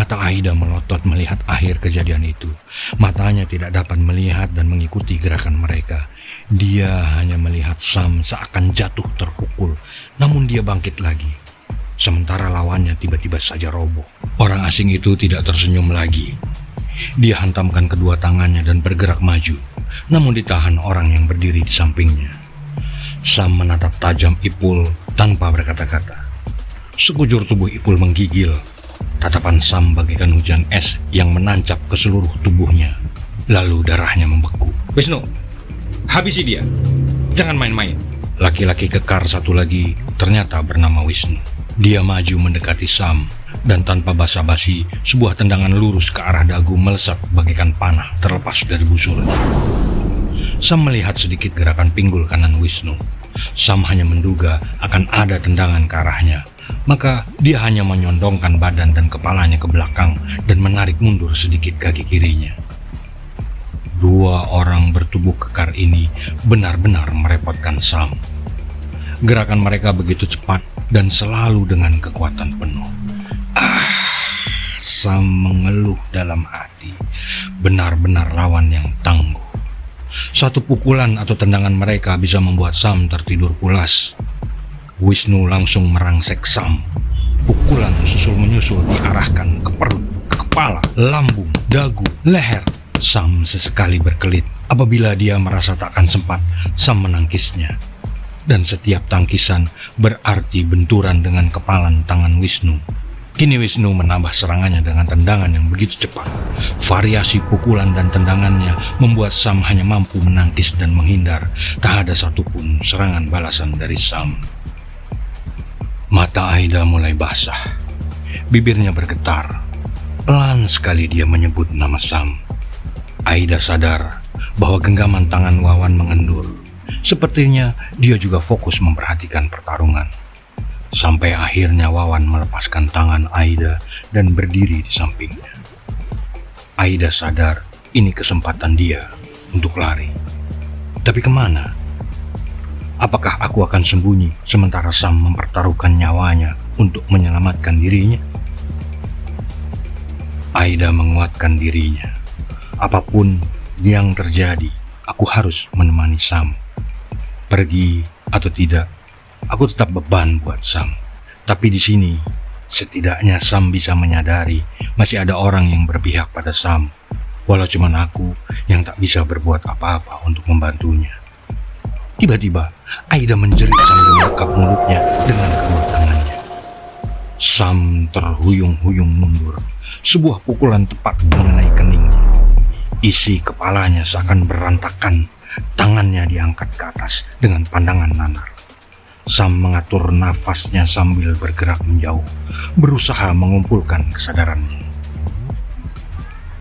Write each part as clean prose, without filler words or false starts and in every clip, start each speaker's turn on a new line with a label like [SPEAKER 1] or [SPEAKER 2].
[SPEAKER 1] Mata Aida melotot melihat akhir kejadian itu. Matanya tidak dapat melihat dan mengikuti gerakan mereka. Dia hanya melihat Sam seakan jatuh terpukul, namun dia bangkit lagi. Sementara lawannya tiba-tiba saja roboh. Orang asing itu tidak tersenyum lagi. Dia hantamkan kedua tangannya dan bergerak maju, namun ditahan orang yang berdiri di sampingnya. Sam menatap tajam Ipul tanpa berkata-kata. Sekujur tubuh Ipul menggigil. Tatapan Sam bagaikan hujan es yang menancap ke seluruh tubuhnya. Lalu darahnya membeku.
[SPEAKER 2] Wisnu, habisi dia. Jangan main-main.
[SPEAKER 1] Laki-laki kekar satu lagi ternyata bernama Wisnu. Dia maju mendekati Sam dan tanpa basa-basi sebuah tendangan lurus ke arah dagu melesat bagaikan panah terlepas dari busurnya. Sam melihat sedikit gerakan pinggul kanan Wisnu. Sam hanya menduga akan ada tendangan ke arahnya. Maka dia hanya menyondongkan badan dan kepalanya ke belakang dan menarik mundur sedikit kaki kirinya. Dua orang bertubuh kekar ini benar-benar merepotkan Sam. Gerakan mereka begitu cepat dan selalu dengan kekuatan penuh. Sam mengeluh dalam hati. Benar-benar lawan yang tangguh. Satu pukulan atau tendangan mereka bisa membuat Sam tertidur pulas. Wisnu langsung merangsek Sam. Pukulan susul-menyusul diarahkan ke perut, ke kepala, lambung, dagu, leher. Sam sesekali berkelit. Apabila dia merasa takkan sempat, Sam menangkisnya. Dan setiap tangkisan berarti benturan dengan kepalan tangan Wisnu. Kini Wisnu menambah serangannya dengan tendangan yang begitu cepat. Variasi pukulan dan tendangannya membuat Sam hanya mampu menangkis dan menghindar. Tak ada satupun serangan balasan dari Sam. Mata Aida mulai basah. Bibirnya bergetar. Pelan sekali dia menyebut nama Sam. Aida sadar bahwa genggaman tangan Wawan mengendur. Sepertinya dia juga fokus memperhatikan pertarungan. Sampai akhirnya Wawan melepaskan tangan Aida dan berdiri di sampingnya. Aida sadar ini kesempatan dia untuk lari. Tapi kemana? Apakah aku akan sembunyi sementara Sam mempertaruhkan nyawanya untuk menyelamatkan dirinya? Aida menguatkan dirinya. Apapun yang terjadi, aku harus menemani Sam. Pergi atau tidak, aku tetap beban buat Sam. Tapi di sini, setidaknya Sam bisa menyadari masih ada orang yang berpihak pada Sam. Walau cuma aku yang tak bisa berbuat apa-apa untuk membantunya. Tiba-tiba, Aida menjerit sambil melekap mulutnya dengan kedua tangannya. Sam terhuyung-huyung mundur. Sebuah pukulan tepat mengenai keningnya. Isi kepalanya seakan berantakan. Tangannya diangkat ke atas dengan pandangan nanar. Sam mengatur nafasnya sambil bergerak menjauh, berusaha mengumpulkan kesadarannya.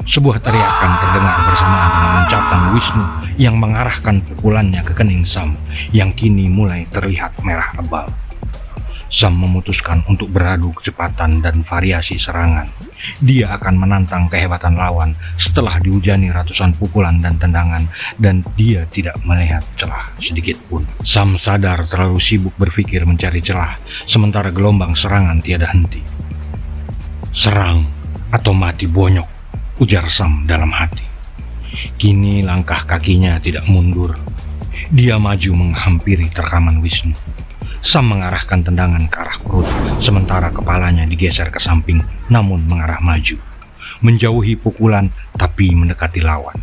[SPEAKER 1] Sebuah teriakan terdengar bersamaan dengan loncatan Wisnu yang mengarahkan pukulannya ke kening Sam yang kini mulai terlihat merah tebal. Sam memutuskan untuk beradu kecepatan dan variasi serangan. Dia akan menantang kehebatan lawan setelah dihujani ratusan pukulan dan tendangan dan dia tidak melihat celah sedikit pun. Sam sadar terlalu sibuk berpikir mencari celah sementara gelombang serangan tiada henti. Serang atau mati bonyok, ujar Sam dalam hati. Kini langkah kakinya tidak mundur. Dia maju menghampiri terkaman Wisnu. Sam mengarahkan tendangan ke arah perut, sementara kepalanya digeser ke samping, namun mengarah maju. Menjauhi pukulan, tapi mendekati lawan.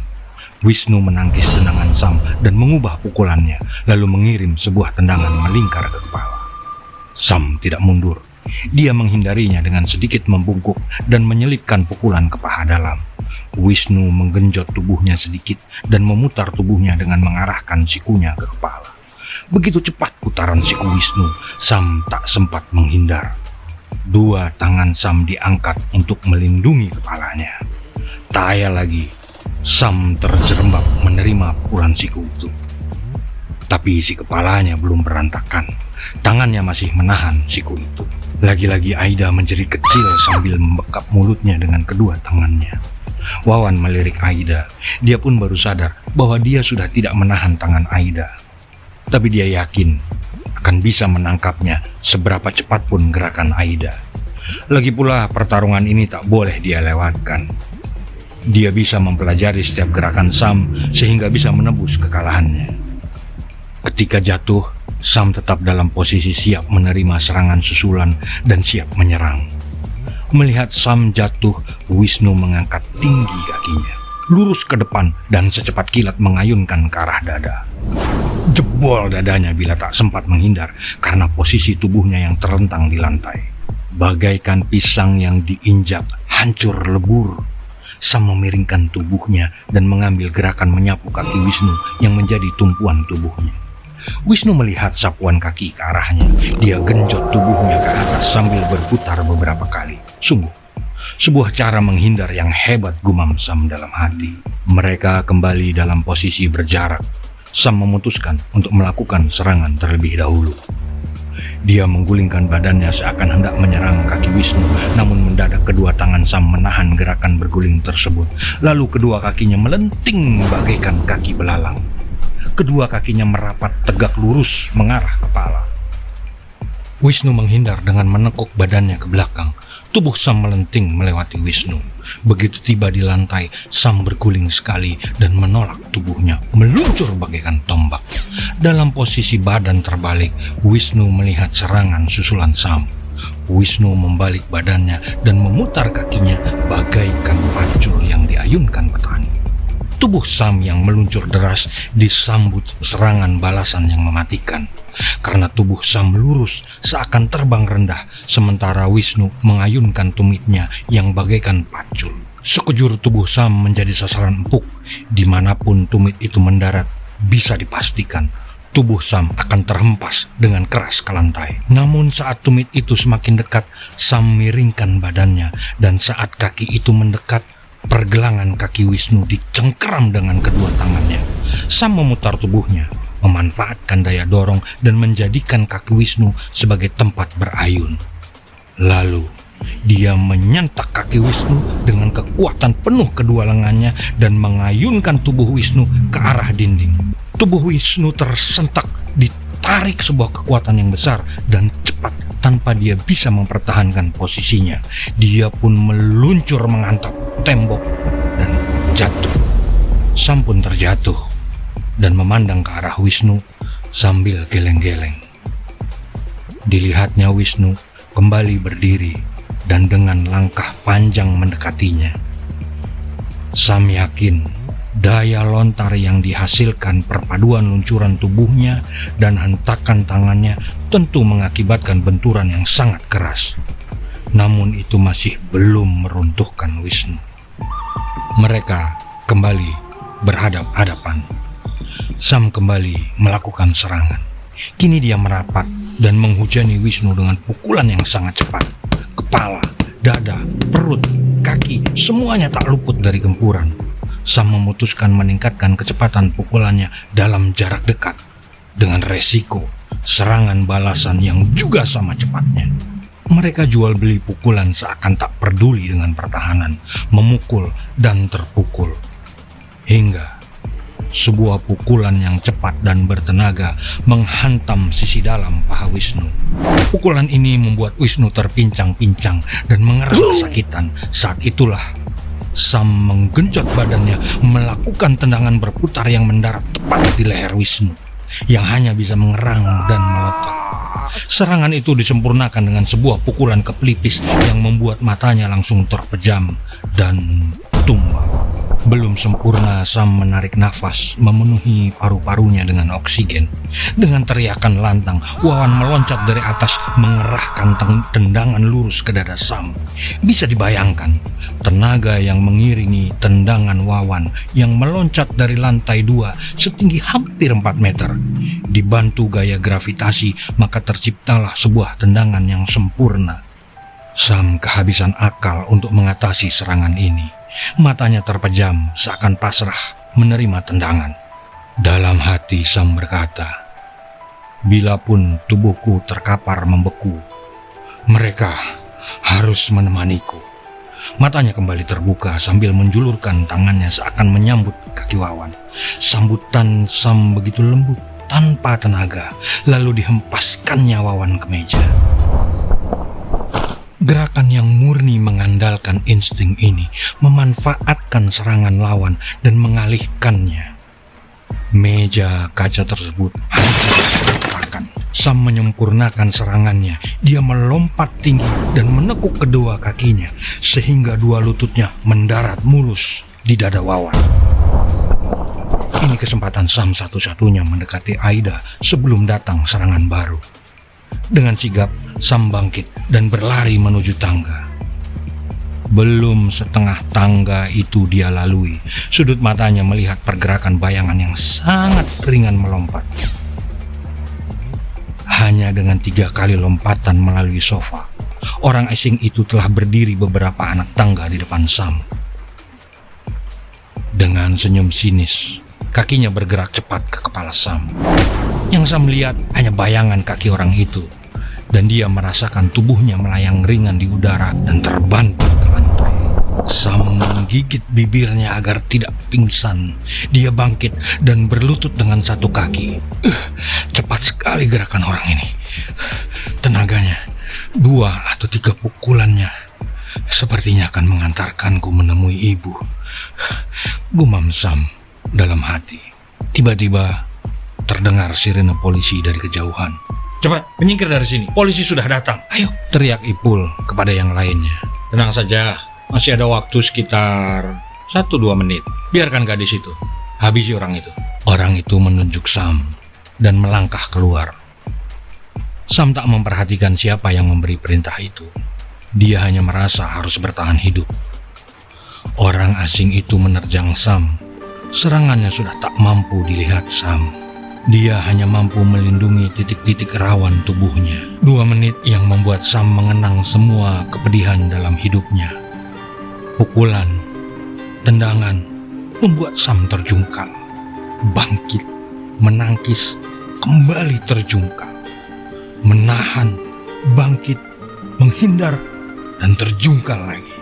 [SPEAKER 1] Wisnu menangkis tendangan Sam dan mengubah pukulannya, lalu mengirim sebuah tendangan melingkar ke kepala. Sam tidak mundur. Dia menghindarinya dengan sedikit membungkuk dan menyelipkan pukulan ke paha dalam. Wisnu menggenjot tubuhnya sedikit dan memutar tubuhnya dengan mengarahkan sikunya ke kepala. Begitu cepat putaran siku Wisnu, Sam tak sempat menghindar. Dua tangan Sam diangkat untuk melindungi kepalanya. Tak payah lagi, Sam terjerembab menerima pukulan siku itu. Tapi isi kepalanya belum berantakan. Tangannya masih menahan siku itu. Lagi-lagi Aida menjerit kecil sambil membekap mulutnya dengan kedua tangannya. Wawan melirik Aida. Dia pun baru sadar bahwa dia sudah tidak menahan tangan Aida. Tapi dia yakin akan bisa menangkapnya seberapa cepat pun gerakan Aida. Lagi pula pertarungan ini tak boleh dia lewatkan. Dia bisa mempelajari setiap gerakan Sam sehingga bisa menebus kekalahannya. Ketika jatuh, Sam tetap dalam posisi siap menerima serangan susulan dan siap menyerang. Melihat Sam jatuh, Wisnu mengangkat tinggi kakinya, lurus ke depan dan secepat kilat mengayunkan ke arah dada. Jebol dadanya bila tak sempat menghindar karena posisi tubuhnya yang terlentang di lantai. Bagaikan pisang yang diinjak, hancur lebur. Sam memiringkan tubuhnya dan mengambil gerakan menyapu kaki Wisnu yang menjadi tumpuan tubuhnya. Wisnu melihat sapuan kaki ke arahnya. Dia genjot tubuhnya ke atas sambil berputar beberapa kali. Sungguh, sebuah cara menghindar yang hebat, gumam Sam dalam hati. Mereka kembali dalam posisi berjarak. Sam memutuskan untuk melakukan serangan terlebih dahulu. Dia menggulingkan badannya seakan hendak menyerang kaki Wisnu, namun mendadak kedua tangan Sam menahan gerakan berguling tersebut. Lalu kedua kakinya melenting bagaikan kaki belalang. Kedua kakinya merapat tegak lurus mengarah kepala. Wisnu menghindar dengan menekuk badannya ke belakang. Tubuh Sam melenting melewati Wisnu. Begitu tiba di lantai, Sam berguling sekali dan menolak tubuhnya, meluncur bagaikan tombak. Dalam posisi badan terbalik, Wisnu melihat serangan susulan Sam. Wisnu membalik badannya dan memutar kakinya bagaikan pacul yang diayunkan petani. Tubuh Sam yang meluncur deras disambut serangan balasan yang mematikan. Karena tubuh Sam lurus seakan terbang rendah, sementara Wisnu mengayunkan tumitnya yang bagaikan pacul. Sekujur tubuh Sam menjadi sasaran empuk. Dimanapun tumit itu mendarat, bisa dipastikan tubuh Sam akan terhempas dengan keras ke lantai. Namun saat tumit itu semakin dekat, Sam miringkan badannya, dan saat kaki itu mendekat, pergelangan kaki Wisnu dicengkeram dengan kedua tangannya. Sam memutar tubuhnya, memanfaatkan daya dorong dan menjadikan kaki Wisnu sebagai tempat berayun. Lalu, dia menyentak kaki Wisnu dengan kekuatan penuh kedua lengannya dan mengayunkan tubuh Wisnu ke arah dinding. Tubuh Wisnu tersentak, ditarik sebuah kekuatan yang besar dan cepat tanpa dia bisa mempertahankan posisinya. Dia pun meluncur menghantam tembok dan jatuh. Sam pun terjatuh dan memandang ke arah Wisnu sambil geleng-geleng. Dilihatnya Wisnu kembali berdiri dan dengan langkah panjang mendekatinya. Sam yakin daya lontar yang dihasilkan perpaduan luncuran tubuhnya dan hentakan tangannya tentu mengakibatkan benturan yang sangat keras. Namun itu masih belum meruntuhkan Wisnu. Mereka kembali berhadap-hadapan. Sam kembali melakukan serangan. Kini dia merapat dan menghujani Wisnu dengan pukulan yang sangat cepat. Kepala, dada, perut, kaki, semuanya tak luput dari gempuran. Sam memutuskan meningkatkan kecepatan pukulannya dalam jarak dekat dengan resiko serangan balasan yang juga sama cepatnya. Mereka jual beli pukulan seakan tak peduli dengan pertahanan, memukul dan terpukul. Hingga sebuah pukulan yang cepat dan bertenaga menghantam sisi dalam paha Wisnu. Pukulan ini membuat Wisnu terpincang-pincang dan mengerang kesakitan. Saat itulah Sam menggenjot badannya, melakukan tendangan berputar yang mendarat tepat di leher Wisnu, yang hanya bisa mengerang dan melotot. Serangan itu disempurnakan dengan sebuah pukulan ke pelipis yang membuat matanya langsung terpejam dan tumbang. Belum sempurna, Sam menarik nafas, memenuhi paru-parunya dengan oksigen. Dengan teriakan lantang, Wawan meloncat dari atas, mengerahkan tendangan lurus ke dada Sam. Bisa dibayangkan, tenaga yang mengiringi tendangan Wawan yang meloncat dari lantai 2 setinggi hampir 4 meter. Dibantu gaya gravitasi, maka terciptalah sebuah tendangan yang sempurna. Sam kehabisan akal untuk mengatasi serangan ini. Matanya terpejam seakan pasrah menerima tendangan. Dalam hati Sam berkata, "Bila pun tubuhku terkapar membeku, mereka harus menemaniku." Matanya kembali terbuka sambil menjulurkan tangannya seakan menyambut kaki Wawan. Sambutan Sam begitu lembut tanpa tenaga, lalu dihempaskannya Wawan ke meja. Gerakan yang murni mengandalkan insting ini memanfaatkan serangan lawan dan mengalihkannya. Meja kaca tersebut hancur berantakan. Sam menyempurnakan serangannya. Dia melompat tinggi dan menekuk kedua kakinya sehingga dua lututnya mendarat mulus di dada Wawan. Ini kesempatan Sam satu-satunya mendekati Aida sebelum datang serangan baru. Dengan sigap, Sam bangkit dan berlari menuju tangga. Belum setengah tangga itu dia lalui, sudut matanya melihat pergerakan bayangan yang sangat ringan melompat. Hanya dengan 3 kali lompatan melalui sofa, orang asing itu telah berdiri beberapa anak tangga di depan Sam. Dengan senyum sinis, kakinya bergerak cepat ke kepala Sam. Yang Sam lihat hanya bayangan kaki orang itu, dan dia merasakan tubuhnya melayang ringan di udara dan terbanting ke lantai. Sam menggigit bibirnya agar tidak pingsan. Dia bangkit dan berlutut dengan satu kaki. Cepat sekali gerakan orang ini. Tenaganya, 2 atau 3 pukulannya sepertinya akan mengantarkanku menemui ibu. Gumam Sam dalam hati. Tiba-tiba terdengar sirene polisi dari kejauhan.
[SPEAKER 2] Cepat, menyingkir dari sini. Polisi sudah datang.
[SPEAKER 1] Ayo, teriak Ipul kepada yang lainnya.
[SPEAKER 2] Tenang saja, masih ada waktu sekitar 1-2 menit. Biarkan gadis itu. Habisi orang itu.
[SPEAKER 1] Orang itu menunjuk Sam dan melangkah keluar. Sam tak memperhatikan siapa yang memberi perintah itu. Dia hanya merasa harus bertahan hidup. Orang asing itu menerjang Sam. Serangannya sudah tak mampu dilihat Sam. Dia hanya mampu melindungi titik-titik rawan tubuhnya. 2 menit yang membuat Sam mengenang semua kepedihan dalam hidupnya. Pukulan, tendangan, membuat Sam terjungkal. Bangkit, menangkis, kembali terjungkal. Menahan, bangkit, menghindar, dan terjungkal lagi.